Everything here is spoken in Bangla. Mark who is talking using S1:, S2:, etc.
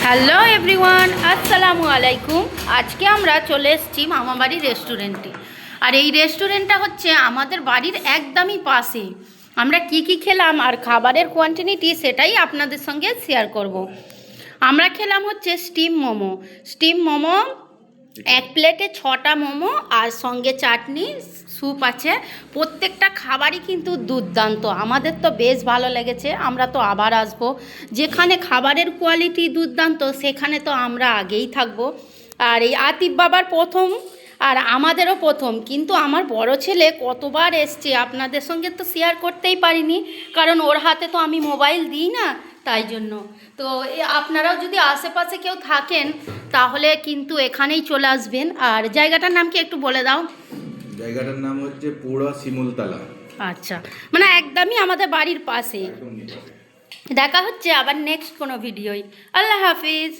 S1: হ্যালো এভরিওয়ান, আসসালামু আলাইকুম। আজকে আমরা চলে এসেছি মামাবাড়ি রেস্টুরেন্টে। আর এই রেস্টুরেন্টটা হচ্ছে আমাদের বাড়ির একদমই পাশে। আমরা কি কি খেলাম আর খাবারের কোয়ান্টিটি সেটাই আপনাদের সঙ্গে শেয়ার করব। আমরা খেলাম হচ্ছে স্টিম মোমো এক প্লেটে 6টা মোমো আর সঙ্গে চাটনি, স্যুপ আছে। প্রত্যেকটা খাবারই কিন্তু দুর্দান্ত, আমাদের তো বেশ ভালো লেগেছে। আমরা তো আবার আসব। যেখানে খাবারের কোয়ালিটি দুর্দান্ত সেখানে তো আমরা আগেই থাকব। আর এই আতিফ বাবার প্রথম আর আমাদেরও প্রথম, কিন্তু আমার বড় ছেলে কতবার এসছে আপনাদের সঙ্গে তো শেয়ার করতেই পারিনি, কারণ ওর হাতে তো আমি মোবাইল দিই না, তাই জন্য। তো আপনারাও যদি আশেপাশে কেউ থাকেন তাহলে কিন্তু এখানেই চলে আসবেন। আর জায়গাটার নাম কি একটু বলে দাও?
S2: জায়গাটার নাম হচ্ছে পোড়া শিমুলতলা।
S1: আচ্ছা, মানে একদমই আমাদের বাড়ির পাশে। দেখা হচ্ছে আবার নেক্সট কোনো ভিডিওয়। আল্লাহ হাফিজ।